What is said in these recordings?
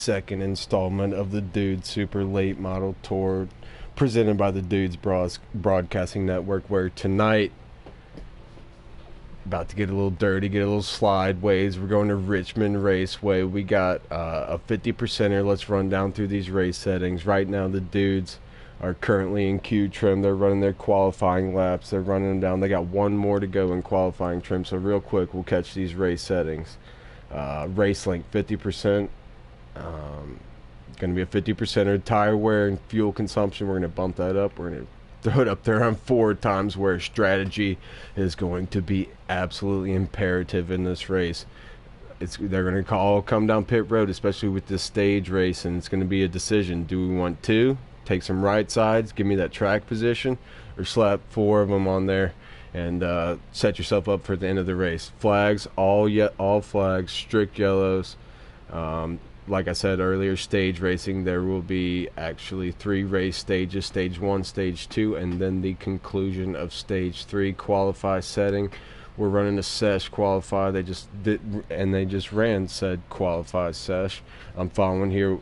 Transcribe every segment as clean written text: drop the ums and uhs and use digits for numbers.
second installment of the Dudes Super Late Model Tour presented by the Dudes Broadcasting Network, where tonight, about to get a little dirty, get a little slideways. We're going to Richmond Raceway. We got a 50%er. Let's run down through these race settings. Right now, the dudes are currently in Q trim. They're running their qualifying laps. They're running them down. They got one more to go in qualifying trim. So real quick, we'll catch these race settings. Race length, 50%. Going to be a 50%er. Tire wear and fuel consumption, we're going to bump that up. We're going to throw it up there on 4 times, where strategy is going to be absolutely imperative in this race. They're going to all come down pit road, especially with this stage race, and it's going to be a decision. Do we want to take some right sides, give me that track position, or slap 4 of them on there and set yourself up for the end of the race? Flags, all flags, strict yellows. Like I said earlier, stage racing, there will be actually 3 race stages: stage 1, stage 2, and then the conclusion of stage 3. Qualify setting, we're running a sesh qualify. They just ran said qualify sesh. I'm following here.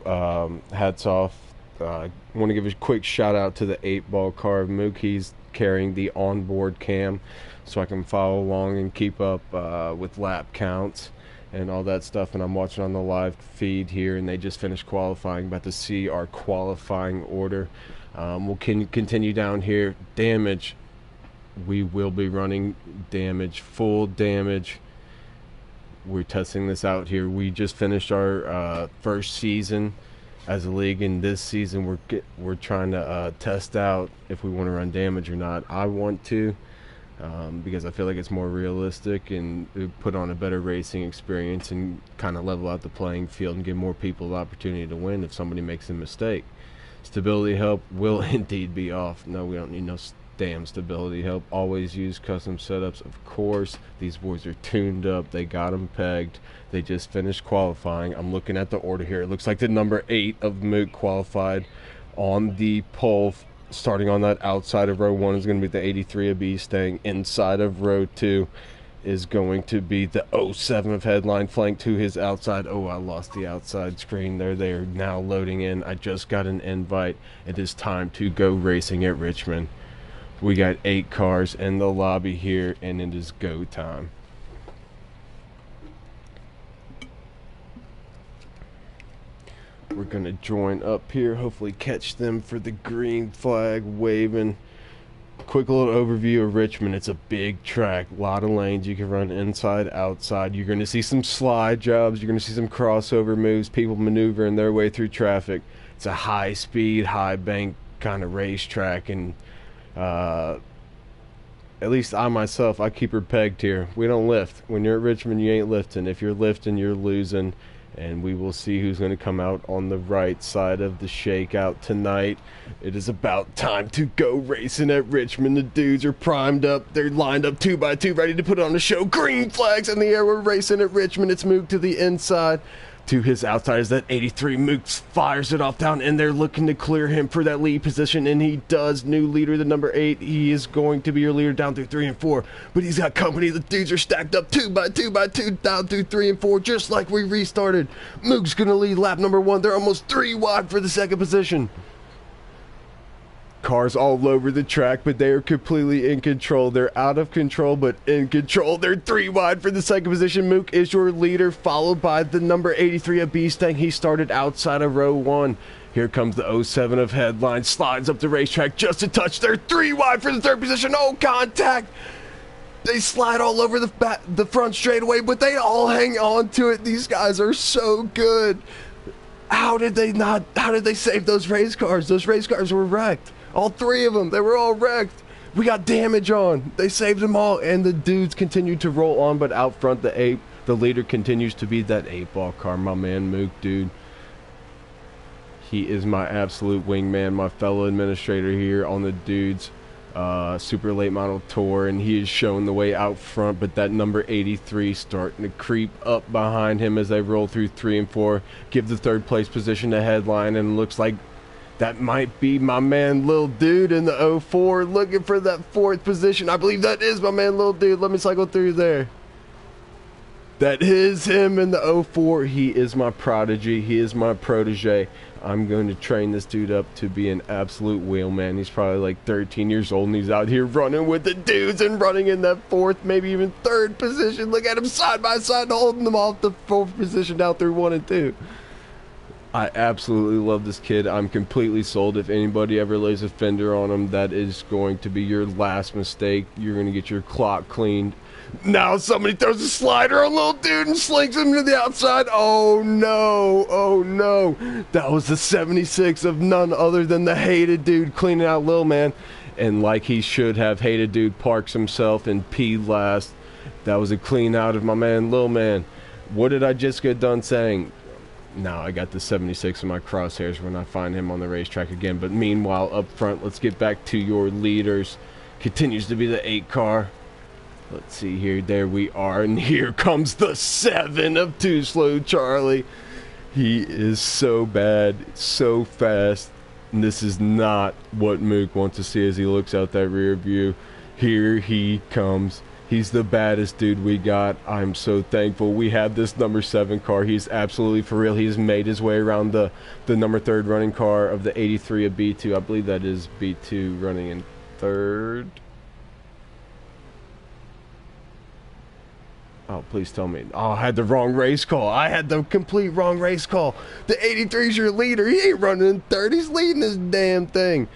Hats off. I want to give a quick shout out to the 8-ball car of Mook. He's carrying the onboard cam so I can follow along and keep up with lap counts and all that stuff. And I'm watching on the live feed here, and they just finished qualifying. About to see our qualifying order. We'll continue down here. Damage, we will be running damage, full damage. We're testing this out here. We just finished our first season as a league, and this season we're trying to test out if we want to run damage or not. I want to, because I feel like it's more realistic and it put on a better racing experience and kind of level out the playing field and give more people the opportunity to win if somebody makes a mistake. Stability help will indeed be off. No, we don't need no damn stability help. Always use custom setups. Of course, these boys are tuned up. They got them pegged. They just finished qualifying. I'm looking at the order here. It looks like the number 8 of Mook qualified on the pole. Starting on that outside of row 1 is going to be the 83 of B. Staying inside of row 2 is going to be the 07 of Headline, flanked to his outside. Oh, I lost the outside screen there. They are now loading in. I just got an invite. It is time to go racing at Richmond. We got 8 cars in the lobby here, and it is go time. We're going to join up here, hopefully catch them for the green flag waving. Quick little overview of Richmond. It's a big track, a lot of lanes. You can run inside, outside. You're going to see some slide jobs. You're going to see some crossover moves, people maneuvering their way through traffic. It's a high-speed, high-bank kind of racetrack, and at least I myself, I keep her pegged here. We don't lift. When you're at Richmond, you ain't lifting. If you're lifting, you're losing. And we will see who's going to come out on the right side of the shakeout tonight. It is about time to go racing at Richmond. The dudes are primed up. They're lined up 2 by 2, ready to put on a show. Green flags in the air. We're racing at Richmond. It's Mook to the inside. To his outside is that 83. Mook fires it off down in there, looking to clear him for that lead position, and he does. New leader, the number 8. He is going to be your leader down through 3 and 4, but he's got company. The dudes are stacked up 2 by 2 by 2 down through 3 and 4, just like we restarted. Mook's going to lead lap number 1. They're almost 3 wide for the second position. Cars all over the track, but they are completely in control. They're out of control, but in control. They're 3 wide for the second position. Mook is your leader, followed by the number 83 of B-Stang. He started outside of row 1. Here comes the 07 of Headline. Slides up the racetrack just a touch. They're 3 wide for the third position. Oh, contact! They slide all over the front straightaway, but they all hang on to it. These guys are so good. How did they save those race cars? Those race cars were wrecked. All 3 of them, they were all wrecked. We got damage on. They saved them all, and the dudes continue to roll on, but out front, the leader continues to be that 8-ball car, my man Mook, dude. He is my absolute wingman, my fellow administrator here on the dudes Super Late Model Tour, and he is showing the way out front, but that number 83 starting to creep up behind him as they roll through 3 and 4, give the 3rd place position to Headline, and it looks like that might be my man Lil Dude in the 04 looking for that 4th position. I believe that is my man Lil Dude. Let me cycle through there. That is him in the 04. He is my prodigy. He is my protege. I'm going to train this dude up to be an absolute wheelman. He's probably like 13 years old, and he's out here running with the dudes and running in that fourth, maybe even third position. Look at him side by side, holding them off the fourth position down through 1 and 2. I absolutely love this kid. I'm completely sold. If anybody ever lays a fender on him, that is going to be your last mistake. You're going to get your clock cleaned. Now somebody throws a slider on little dude and slings him to the outside. Oh no, oh no. That was the 76 of none other than the hated dude cleaning out Lil Man. And like he should have, hated dude parks himself in P last. That was a clean out of my man Lil Man. What did I just get done saying? Now I got the 76 in my crosshairs when I find him on the racetrack again. But meanwhile, up front, let's get back to your leaders. Continues to be the 8 car. Let's see here. There we are. And here comes the 7 of Too Slow Charlie. He is so bad, so fast. And this is not what Mook wants to see as he looks out that rear view. Here he comes. He's the baddest dude we got. I'm so thankful we have this number 7 car. He's absolutely for real. He's made his way around the number 3rd running car of the 83 of B2. I believe that is B2 running in 3rd. Oh, please tell me. Oh, I had the wrong race call. I had the complete wrong race call. The 83's your leader. He ain't running in 3rd. He's leading this damn thing.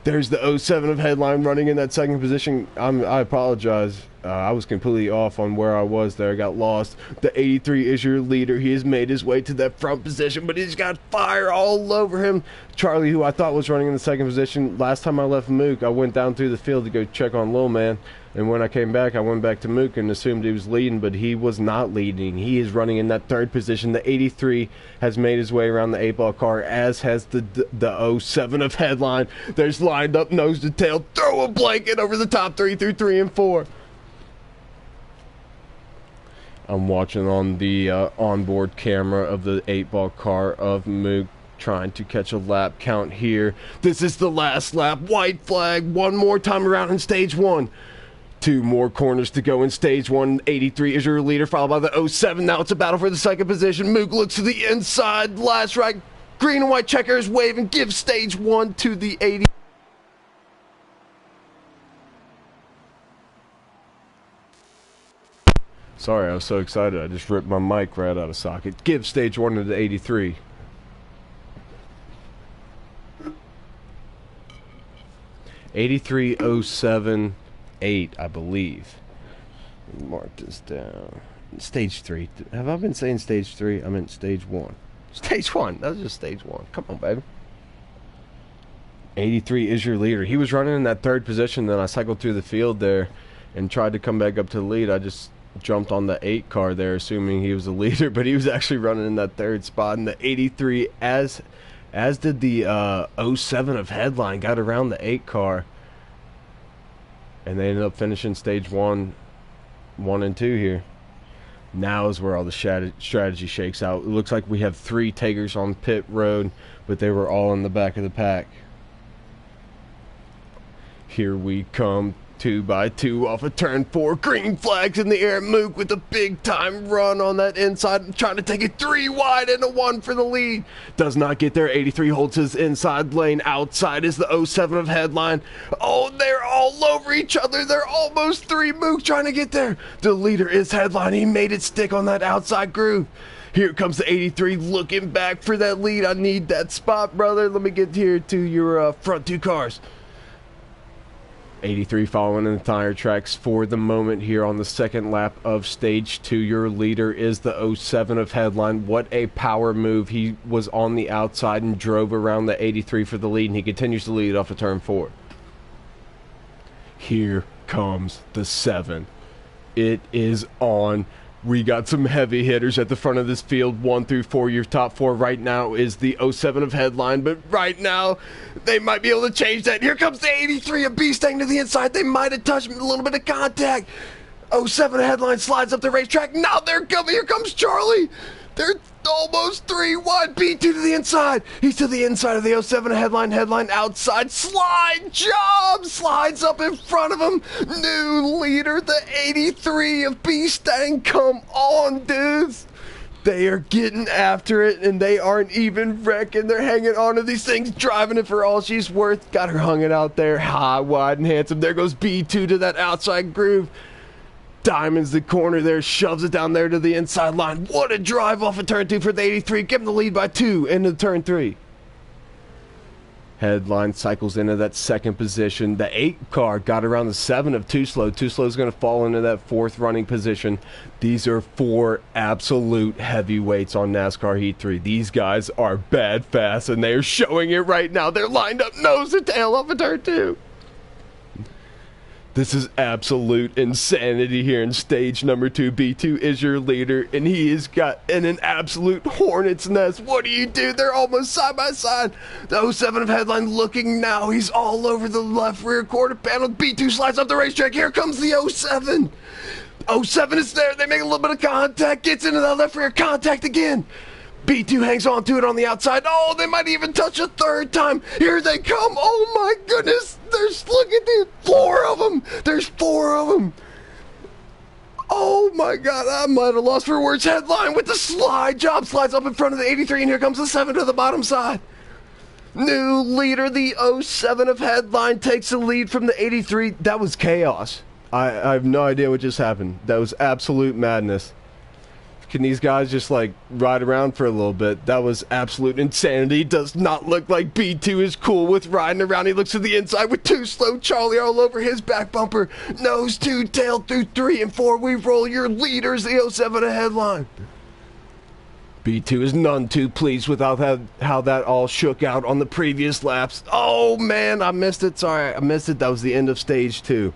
There's the 07 of Headline running in that 2nd position. I apologize. I was completely off on where I was there. I got lost. The 83 is your leader. He has made his way to that front position, but he's got fire all over him. Charlie, who I thought was running in the 2nd position. Last time I left Mook, I went down through the field to go check on Lil Man. And when I came back, I went back to Mook and assumed he was leading, but he was not leading. He is running in that 3rd position. The 83 has made his way around the 8-ball car, as has the 07 of Headline. There's lined up nose to tail. Throw a blanket over the top 3 through 3 and 4. I'm watching on the onboard camera of the 8-ball car of Mook, trying to catch a lap count here. This is the last lap. White flag. One more time around in stage 1. 2 more corners to go in stage 1. 83 is your leader, followed by the 07. Now it's a battle for the 2nd position. Mook looks to the inside. Last right. Green and white checkers wave and give stage 1 to the 80. Sorry, I was so excited. I just ripped my mic right out of socket. Give stage 1 to the 83. '83-07-8, I believe. Mark this down. Stage 3. Have I been saying stage 3? I meant stage 1. Stage 1. That was just stage 1. Come on, baby. 83 is your leader. He was running in that 3rd position. Then I cycled through the field there and tried to come back up to the lead. I just jumped on the 8 car there, assuming he was the leader, but he was actually running in that 3rd spot. And the 83, as did the 07 of Headline, got around the 8 car, and they ended up finishing stage 1 and 2 here. Now is where all the strategy shakes out. It looks like we have 3 takers on pit road, but they were all in the back of the pack. Here we come. 2x2 off of turn 4. Green flags in the air. Mook with a big time run on that inside, trying to take it 3 wide and a 1 for the lead. Does not get there. 83 holds his inside lane. Outside is the 07 of Headline. Oh, they're all over each other. They're almost 3. Mook trying to get there. The leader is Headline. He made it stick on that outside groove. Here comes the 83 looking back for that lead. I need that spot, brother. Let me get here to your front 2 cars. 83 following in the tire tracks for the moment here on the 2nd lap of stage 2. Your leader is the 07 of Headline. What a power move. He was on the outside and drove around the 83 for the lead, and he continues to lead off of turn 4. Here comes the 7. It is on. We got some heavy hitters at the front of this field, 1 through 4. Your top 4 right now is the 07 of Headline, but right now they might be able to change that. Here comes the 83 of B-Stang to the inside. They might have touched a little bit of contact. 07 of Headline slides up the racetrack. Now they're coming. Here comes Charlie. They're almost 3 wide. B2 to the inside. He's to the inside of the 07 headline outside. Slide job. Slides up in front of him. New leader, the 83 of B-Stang. Come on, dudes. They are getting after it, and they aren't even wrecking. They're hanging on to these things, driving it for all she's worth. Got her hung it out there, high, wide, and handsome. There goes B2 to that outside groove. Diamonds the corner there, shoves it down there to the inside line. What a drive off of turn 2 for the 83. Give him the lead by 2 into turn 3. Headline cycles into that second position. The 8 car got around the 7 of Too Slow. Too Slow is going to fall into that 4th running position. These are 4 absolute heavyweights on NASCAR Heat 3. These guys are bad fast, and they are showing it right now. They're lined up nose to tail off of turn 2. This is absolute insanity here in stage number 2. B2 is your leader, and he has got in an absolute hornet's nest. What do you do? They're almost side by side. The 07 of headline looking now. He's all over the left rear quarter panel. B2 slides up the racetrack. Here comes the 07. 07 is there. They make a little bit of contact. Gets into that left rear contact again. B2 hangs on to it on the outside. Oh, they might even touch a 3rd time. Here they come. Oh, my goodness. Look at these. 4 of them. There's 4 of them. Oh, my God. I might have lost for words. Headline with the slide job. Slides up in front of the 83, and here comes the 7 to the bottom side. New leader, the 07 of headline, takes the lead from the 83. That was chaos. I have no idea what just happened. That was absolute madness. Can these guys just like ride around for a little bit? That was absolute insanity. Does not look like B2 is cool with riding around. He looks to the inside with Too Slow Charlie all over his back bumper. Nose to tail through 3 and 4. We roll. Your leaders, the 07 a headline. B2 is none too pleased with how that all shook out on the previous laps. Oh man, I missed it. Sorry, I missed it. That was the end of stage 2.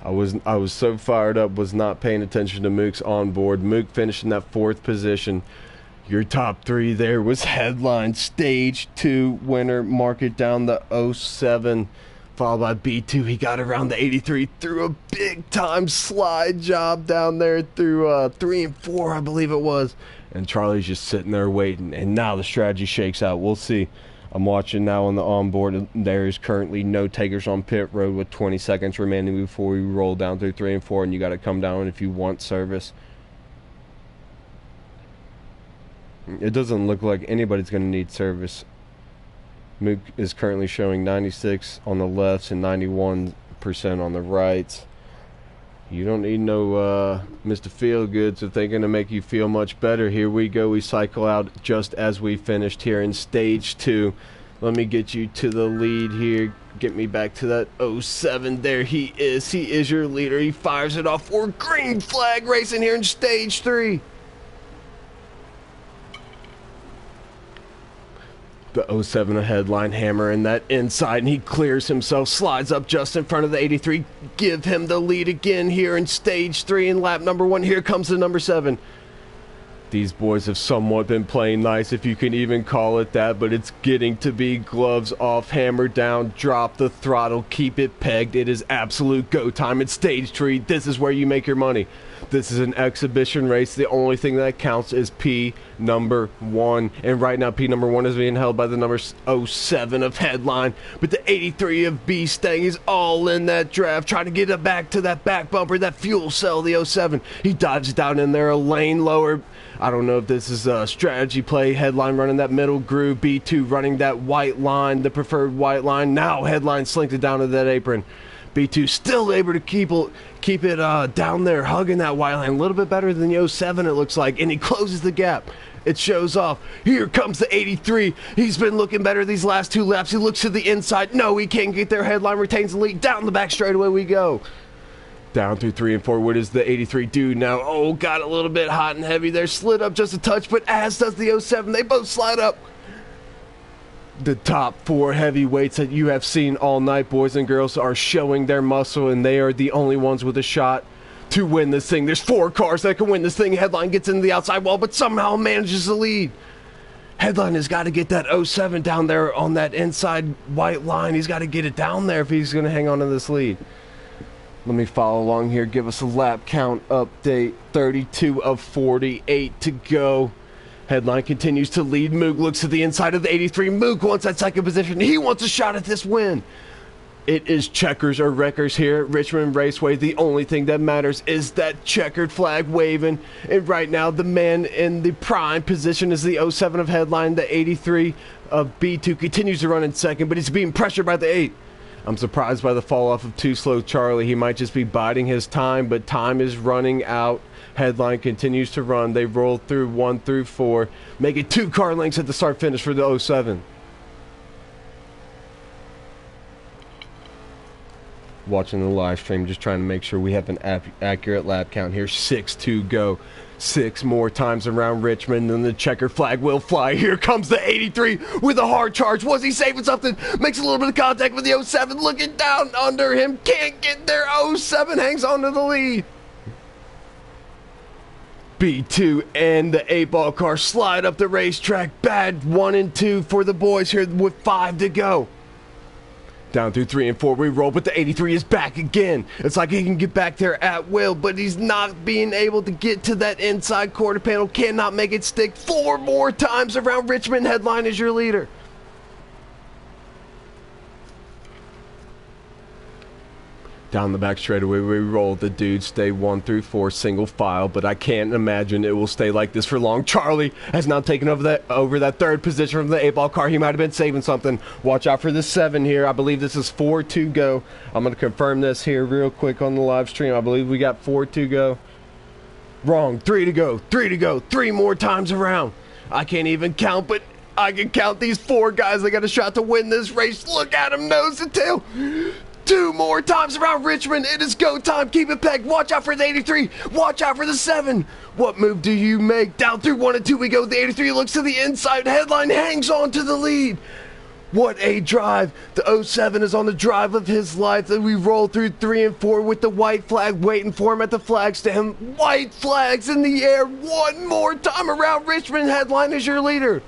I was so fired up, was not paying attention to Mook's onboard. Mook finished in that 4th position. Your top 3 there was headline stage 2 winner. Mark it down, the 07, followed by B2. He got around the 83 through a big time slide job down there through 3 and 4, I believe it was. And Charlie's just sitting there waiting. And now the strategy shakes out. We'll see. I'm watching now on the onboard. There is currently no takers on pit road with 20 seconds remaining before we roll down through 3 and 4, and you got to come down if you want service. It doesn't look like anybody's going to need service. Mook is currently showing 96 on the lefts and 91% on the rights. You don't need no Mr. Feelgoods if they're going to make you feel much better. Here we go. We cycle out just as we finished here in stage 2. Let me get you to the lead here. Get me back to that 07. There he is. He is your leader. He fires it off for green flag racing here in stage 3. The 07 a headline hammer in that inside, and he clears himself, slides up just in front of the 83. Give him the lead again here in stage 3 in lap number 1. Here comes the number 7. These boys have somewhat been playing nice, if you can even call it that, but it's getting to be gloves off, hammer down, drop the throttle, keep it pegged. It is absolute go time. It's stage 3. This is where you make your money. This is an exhibition race. The only thing that counts is P number 1. And right now, P number 1 is being held by the number 07 of headline. But the 83 of B-Stang is all in that draft, trying to get it back to that back bumper, that fuel cell, the 07. He dives down in there, a lane lower. I don't know if this is a strategy play. Headline running that middle groove. B2 running that white line, the preferred white line. Now headline slinked it down to that apron. B2 still able to keep it down there, hugging that white line. A little bit better than the 07, it looks like. And he closes the gap. It shows off. Here comes the 83. He's been looking better these last 2 laps. He looks to the inside. No, he can't get there. Headline retains the lead. Down the back straightaway we go. Down through 3 and 4. What does the 83 do now? Oh, got a little bit hot and heavy there. Slid up just a touch, but as does the 07. They both slide up. The top 4 heavyweights that you have seen all night, boys and girls, are showing their muscle, and they are the only ones with a shot to win this thing. There's 4 cars that can win this thing. Headline gets into the outside wall, but somehow manages the lead. Headline has got to get that 07 down there on that inside white line. He's got to get it down there if he's going to hang on to this lead. Let me follow along here. Give us a lap count update. 32 of 48 to go. Headline continues to lead. Mook looks to the inside of the 83. Mook wants that second position. He wants a shot at this win. It is checkers or wreckers here at Richmond Raceway. The only thing that matters is that checkered flag waving. And right now, the man in the prime position is the 07 of Headline. The 83 of B2 continues to run in second, but he's being pressured by the 8. I'm surprised by the fall off of Too Slow Charlie. He might just be biding his time, but time is running out. Headline continues to run. They roll through 1 through 4, making 2 car lengths at the start finish for the 07. Watching the live stream, just trying to make sure we have an accurate lap count here. 6 to go. 6 more times around Richmond, and the checker flag will fly. Here comes the 83 with a hard charge. Was he saving something? Makes a little bit of contact with the 07. Looking down under him. Can't get there. 07 hangs on to the lead. B2 and the 8-ball car slide up the racetrack. Bad 1 and 2 for the boys here with 5 to go. Down through 3 and 4 we roll, but the 83 is back again. It's like he can get back there at will, but he's not being able to get to that inside quarter panel. Cannot make it stick. 4 more times around Richmond. Headline is your leader. Down the back straightaway we roll. The dudes stay 1 through 4 single file, but I can't imagine it will stay like this for long. Charlie has now taken over that third position from the 8-ball car. He might have been saving something. Watch out for the 7 here. I believe this is 4 to go. I'm going to confirm this here real quick on the live stream. I believe we got 4 to go. Wrong. 3 to go. 3 to go. 3 more times around. I can't even count, but I can count these 4 guys. They got a shot to win this race. Look at him, nose to tail. 2 more times around Richmond. It is go time. Keep it pegged. Watch out for the 83. Watch out for the 7. What move do you make? Down through 1 and 2 we go. The 83 looks to the inside. Headline hangs on to the lead. What a drive. The 07 is on the drive of his life. And we roll through 3 and 4 with the white flag waiting for him at the flag stand. White flags in the air. 1 more time around Richmond. Headline is your leader.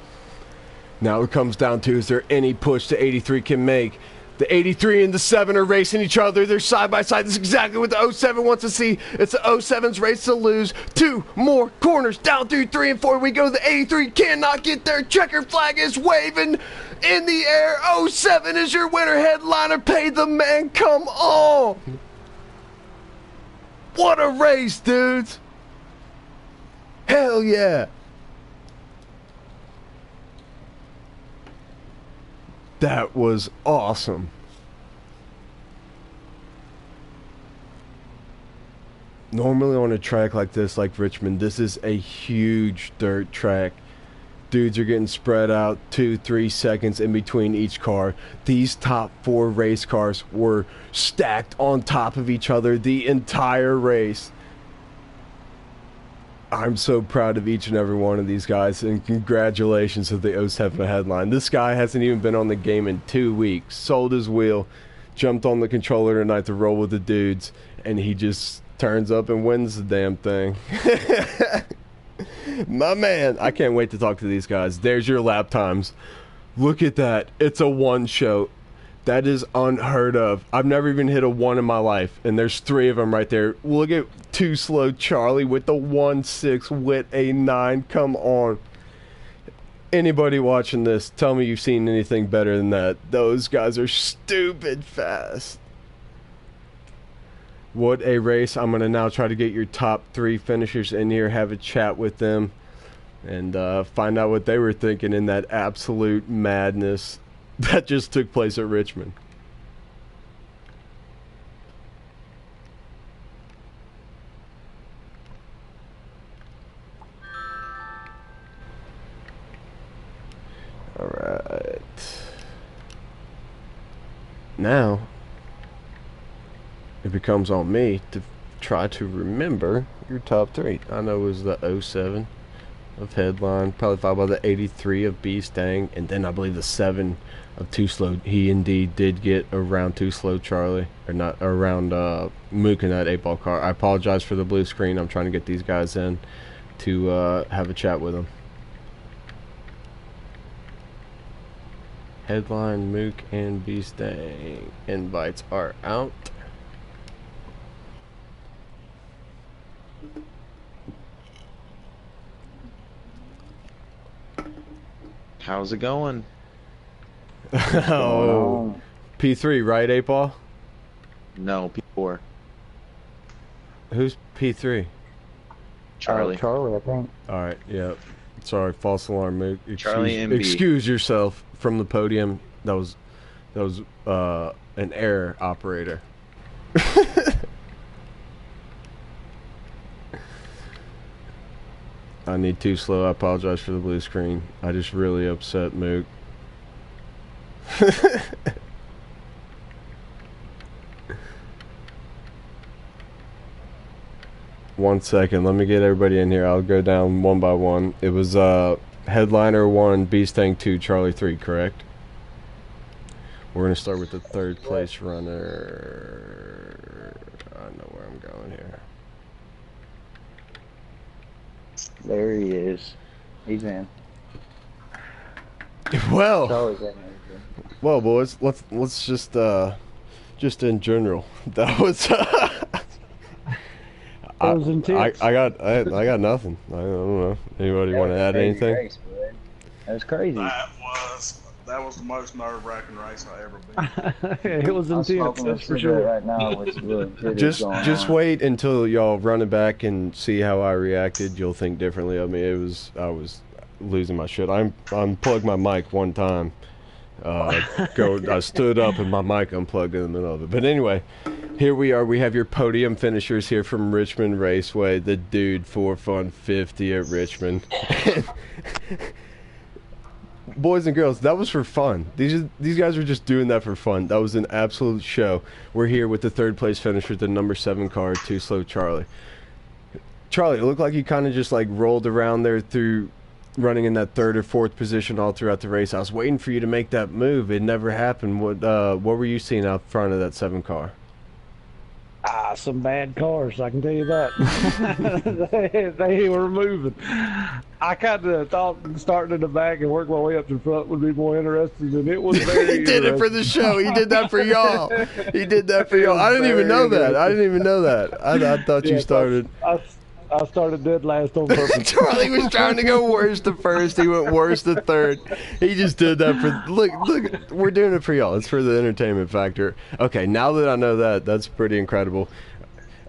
Now it comes down to, is there any push the 83 can make? The 83 and the 7 are racing each other. They're side by side. This is exactly what the 07 wants to see. It's the 07's race to lose. 2 more corners. Down through 3 and 4 we go. The 83 cannot get there. Checker flag is waving in the air. 07 is your winner. Headliner paid the man. Come on. What a race, dudes. Hell yeah. That was awesome. Normally on a track like this, like Richmond, this is a huge dirt track. Dudes are getting spread out 2-3 seconds in between each car. These top 4 race cars were stacked on top of each other the entire race. I'm so proud of each and every one of these guys, and congratulations to the 07 Headline. This guy hasn't even been on the game in 2 weeks. Sold his wheel, jumped on the controller tonight to roll with the dudes, and he just turns up and wins the damn thing. My man, I can't wait to talk to these guys. There's your lap times. Look at that. It's a 1 show. That is unheard of. I've never even hit a 1 in my life, and there's 3 of them right there. Look at Too Slow Charlie with the 1.6 with a 9. Come on. Anybody watching this, tell me you've seen anything better than that. Those guys are stupid fast. What a race. I'm going to now try to get your top 3 finishers in here, have a chat with them, and find out what they were thinking in that absolute madness that just took place at Richmond. All right. Now it becomes on me to try to remember your top 3. I know it was the 07 of Headline, probably followed by the 83 of B Stang, and then I believe the 7 of Too Slow. He indeed did get around Too Slow Charlie, or not around Mook in that 8-ball car. I apologize for the blue screen. I'm trying to get these guys in to have a chat with them. Headline, Mook, and B Stang. Invites are out. How's it going? Oh, P3, right, 8 Ball? No, P4. Who's P3? Charlie. Charlie, I think. All right, yeah. Sorry, false alarm. Charlie MB. Excuse yourself from the podium. That was an error, operator. I need too slow. I apologize for the blue screen. I just really upset Mook. 1 second. Let me get everybody in here. I'll go down one by one. It was Headliner 1, Beastang 2, Charlie 3, correct? We're going to start with the third place runner. I know where I'm going here. There he is. He's in. Well, Charlie's in. well, boys, let's just in general. That was That was intense. I got nothing. I don't know. Anybody want to add anything? Race, that was crazy. That was the most nerve-wracking race I ever been. It was intense, that's for sure. Right now, which really Just wait until y'all run it back and see how I reacted. You'll think differently of me. I was losing my shit. I unplugged my mic one time. I stood up and my mic unplugged in the middle of it. But anyway, here we are. We have your podium finishers here from Richmond Raceway. The dude for Fun 50 at Richmond. Boys and girls, that was for fun. These guys were just doing that for fun. That was an absolute show. We're here with the third place finisher, the number 7 car, Too Slow Charlie. Charlie, it looked like you kind of just like rolled around there through running in that 3rd or 4th position all throughout the race. I was waiting for you to make that move. It never happened. What were you seeing out front of that 7 car? Some bad cars, I can tell you that. they were moving. I kind of thought starting in the back and working my way up to the front would be more interesting, and it was very He did it for the show. He did that for y'all. He did that for y'all. I didn't even know that. I thought you started. I started dead last on purpose. Charlie was trying to go worst to first. He went worst to third. He just did that for look. We're doing it for y'all. It's for the entertainment factor. Okay, now that I know that, that's pretty incredible.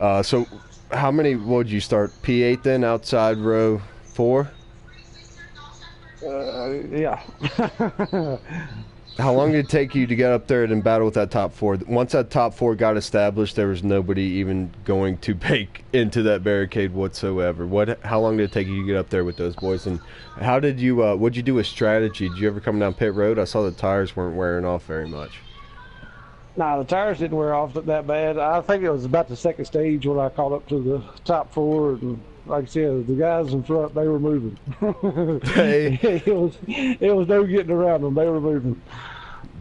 So, how many would you start? P8 then, outside row 4. Yeah. How long did it take you to get up there and battle with that top 4? Once that top 4 got established, there was nobody even going to bake into that barricade whatsoever. How long did it take you to get up there with those boys? And how did you, what'd you do with strategy? Did you ever come down pit road? I saw the tires weren't wearing off very much. Nah, the tires didn't wear off that bad. I think it was about the 2nd stage when I caught up to the top 4, and like I said, the guys in front, they were moving. Hey. it was no getting around them. They were moving.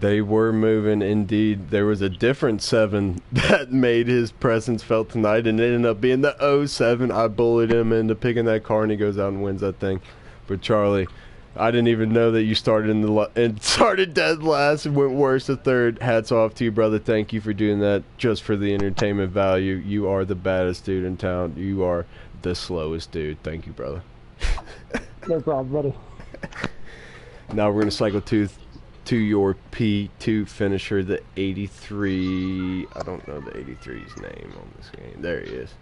They were moving indeed. There was a different 7 that made his presence felt tonight, and it ended up being the 07. I bullied him into picking that car, and he goes out and wins that thing. But Charlie, I didn't even know that you started started dead last and went worst to 3rd. Hats off to you, brother. Thank you for doing that just for the entertainment value. You are the baddest dude in town. You are the slowest dude. Thank you, brother. No problem, brother. Now we're going to cycle to your P2 finisher, the 83. I don't know the 83's name on this game. There he is.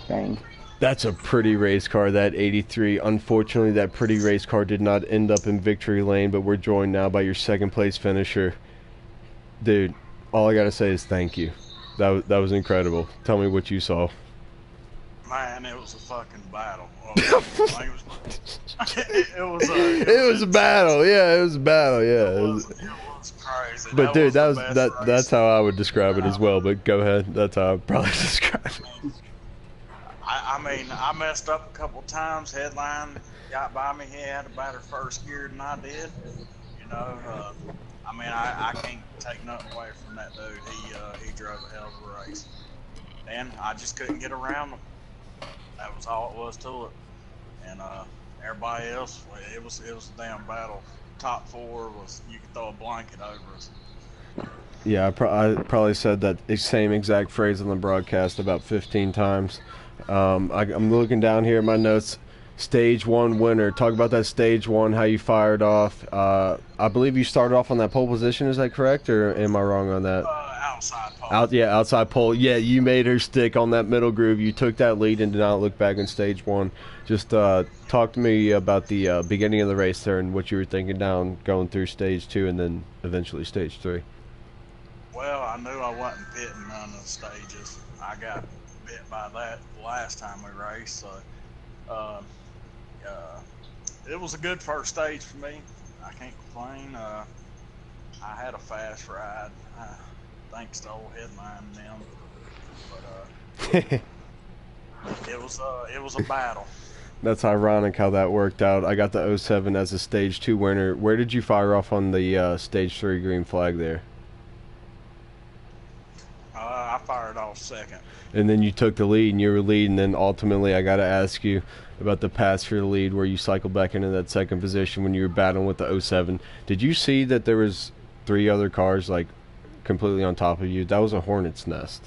Dang. That's a pretty race car, that 83. Unfortunately, that pretty race car did not end up in victory lane, but we're joined now by your 2nd place finisher. Dude, all I got to say is thank you. That was incredible. Tell me what you saw. Man, it was a fucking battle. It was a battle. Yeah, it was a battle. Yeah. It was crazy. But dude, that's how I would describe it as well. But go ahead. That's how I'd probably describe it. I mean, I messed up a couple times. Headline got by me. He had a better first gear than I did. You know, I mean, I can't take nothing away from that dude. He drove a hell of a race, and I just couldn't get around him. That was all it was to it. And everybody else, it was a damn battle. Top 4 was, you could throw a blanket over us. Yeah, I probably said that same exact phrase on the broadcast about 15 times. I'm looking down here at my notes. Stage 1 winner. Talk about that stage 1, how you fired off. I believe you started off on that pole position. Is that correct, or am I wrong on that? Outside pole. Outside pole. Yeah, you made her stick on that middle groove. You took that lead and did not look back in stage 1. Just talk to me about the beginning of the race there and what you were thinking down going through stage 2 and then eventually stage 3. Well, I knew I wasn't pitting none of the stages. I got bit by that the last time we raced, so it was a good first stage for me. I can't complain. I had a fast ride, thanks to old Headline and them. But it was a battle. That's ironic how that worked out. I got the 07 as a stage 2 winner. Where did you fire off on the stage 3 green flag there? I fired off second. And then you took the lead and you were leading. And then ultimately I got to ask you about the pass for the lead where you cycled back into that second position when you were battling with the 07. Did you see that there was 3 other cars like completely on top of you? That was a hornet's nest.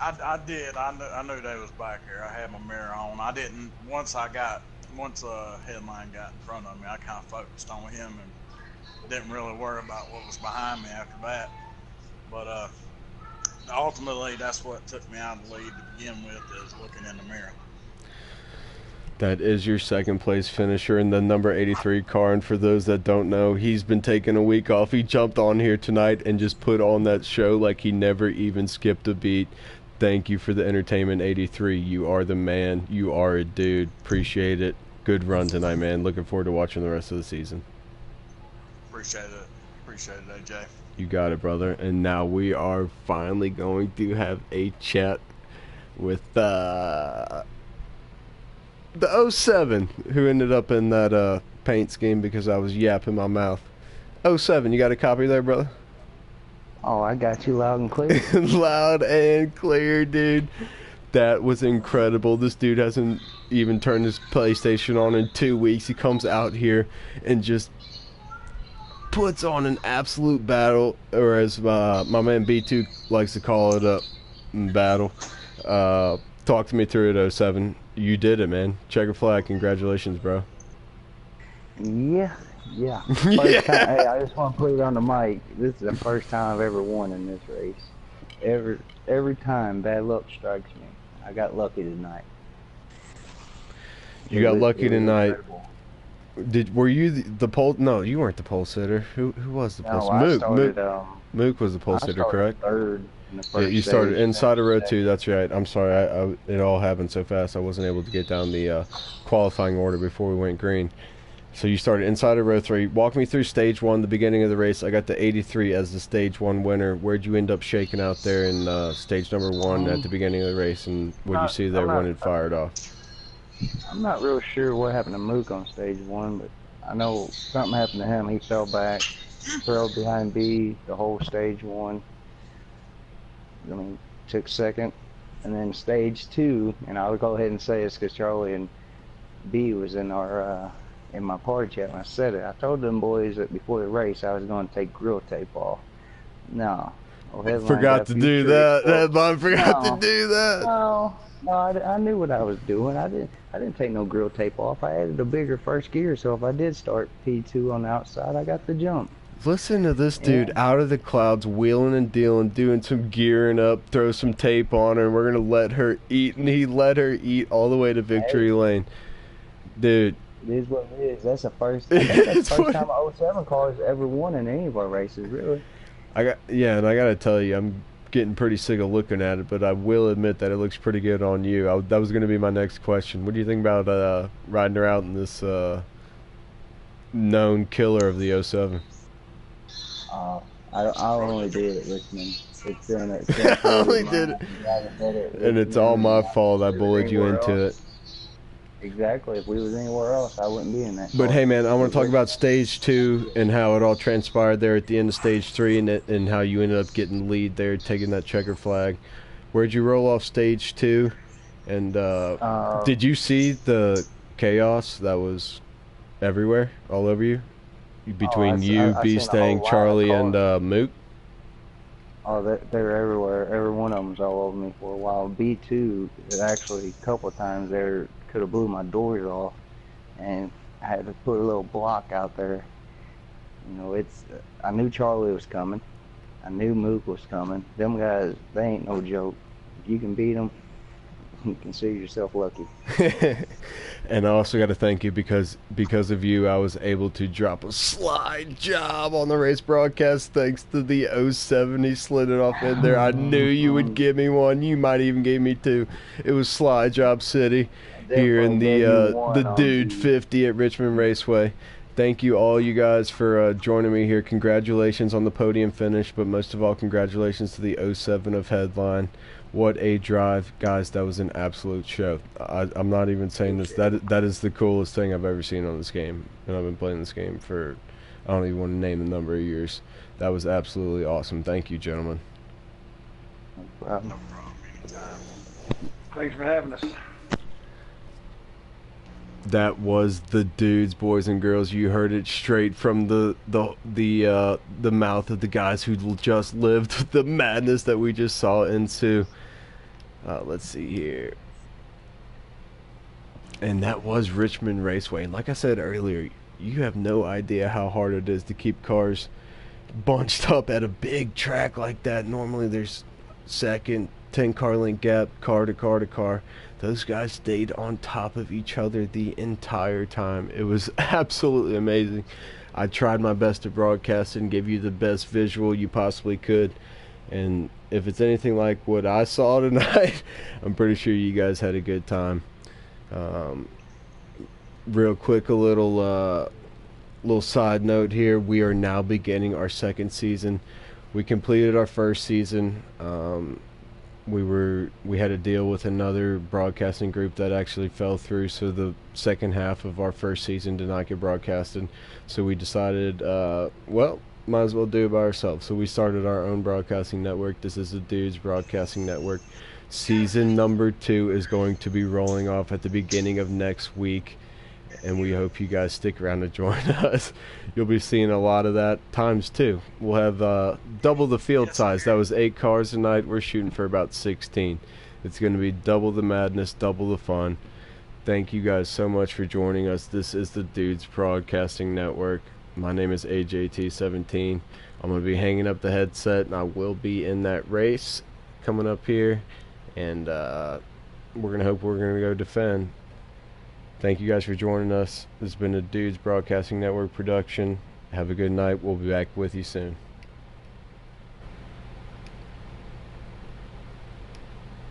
I did. I knew they was back here. I had my mirror on. I didn't. Once Headline got in front of me, I kind of focused on him and didn't really worry about what was behind me after that. But ultimately, that's what took me out of the lead to begin with, is looking in the mirror. That is your second place finisher in the number 83 car, and for those that don't know, he's been taking a week off. He jumped on here tonight and just put on that show like he never even skipped a beat. Thank you for the entertainment, 83. You are the man. You are a dude. Appreciate it. Good run tonight, man. Looking forward to watching the rest of the season. Appreciate it. Appreciate it, AJ. You got it, brother. And now we are finally going to have a chat with the 07, who ended up in that paint scheme because I was yapping my mouth. 07, you got a copy there, brother? Oh, I got you loud and clear. Loud and clear, dude. That was incredible. This dude hasn't even turned his PlayStation on in 2 weeks. He comes out here and just puts on an absolute battle, or as my man B2 likes to call it, a battle. Talk to me through it, 07. You did it, man. Checker flag. Congratulations, bro. Yeah. First time, hey, I just want to put it on the mic. This is the first time I've ever won in this race. Every time bad luck strikes me. I got lucky tonight. You got lucky tonight. Incredible. Were you the pole? No, you weren't the pole sitter. Who was the pole sitter? Mook was the pole sitter, correct? Third. Yeah, you started inside of row 2. That's right. I'm sorry. It all happened so fast. I wasn't able to get down the qualifying order before we went green. So you started inside of row 3. Walk me through stage 1, the beginning of the race. I got the 83 as the stage 1 winner. Where'd you end up shaking out there in stage number 1 at the beginning of the race? And what you see there when it fired off? I'm not real sure what happened to Mook on stage 1, but I know something happened to him. He fell back, trailed behind B the whole stage 1. I mean, took second, and then stage 2, and I'll go ahead and say it's because Charlie and B was in our in my party chat when I said it. I told them boys that before the race I was going to take grill tape off. No, forgot to do that. Headline forgot to do that. No, I knew what I was doing. I didn't take no grill tape off. I added a bigger first gear, so if I did start P2 on the outside, I got the jump. Listen to this dude out of the clouds, wheeling and dealing, doing some gearing up, throw some tape on her, and we're going to let her eat. And he let her eat all the way to victory lane. Dude. It is what it is. That's the first time a 07 car has ever won in any of our races, really. And I got to tell you, I'm getting pretty sick of looking at it, but I will admit that it looks pretty good on you. That was going to be my next question. What do you think about riding her out in this known killer of the 07? I only did it, Richmond. I only did it. And it's all my fault. I bullied you into it. Exactly. If we was anywhere else, I wouldn't be in that car. But hey, man, I want to talk about stage 2 and how it all transpired there at the end of stage 3 and how you ended up getting the lead there, taking that checker flag. Where'd you roll off stage 2? And did you see the chaos that was everywhere, all over you? Between you, B-Stang, Charlie, and Mook? Oh, they're everywhere. Every one of them's all over me for a while. B2, it actually, a couple of times there could have blew my doors off, and I had to put a little block out there. You know, I knew Charlie was coming. I knew Mook was coming. Them guys, they ain't no joke. If you can beat them, you consider yourself lucky. And I also got to thank you because of you, I was able to drop a slide job on the race broadcast thanks to the 07. He slid it off in there. I knew you would give me one. You might even give me two. It was slide job city here in the Dude 50 at Richmond Raceway. Thank you all you guys for joining me here. Congratulations on the podium finish, but most of all, congratulations to the 07 of Headline. What a drive, guys! That was an absolute show. I'm not even saying this. That is the coolest thing I've ever seen on this game, and I've been playing this game for I don't even want to name the number of years. That was absolutely awesome. Thank you, gentlemen. No problem. Anytime. Thanks for having us. That was the Dudes, boys and girls. You heard it straight from the mouth of the guys who just lived the madness that we just saw into. Let's see here. And that was Richmond Raceway. And like I said earlier, you have no idea how hard it is to keep cars bunched up at a big track like that. Normally there's second, 10-car length gap, car to car to car. Those guys stayed on top of each other the entire time. It was absolutely amazing. I tried my best to broadcast and give you the best visual you possibly could. And if it's anything like what I saw tonight, I'm pretty sure you guys had a good time. Real quick, a little side note here. We are now beginning our second season. We completed our first season. We had a deal with another broadcasting group that actually fell through, so the second half of our first season did not get broadcasted. So we decided, might as well do it by ourselves. So we started our own broadcasting network. This is the Dudes Broadcasting Network. Season number 2 is going to be rolling off at the beginning of next week, and we hope you guys stick around to join us. You'll be seeing a lot of that times 2. We'll have double the field size. That was 8 cars tonight. We're shooting for about 16. It's going to be double the madness, double the fun. Thank you guys so much for joining us. This is the Dudes Broadcasting Network. My name is AJT17. I'm going to be hanging up the headset, and I will be in that race coming up here. And we're going to hope we're going to go defend. Thank you guys for joining us. This has been a Dudes Broadcasting Network production. Have a good night. We'll be back with you soon.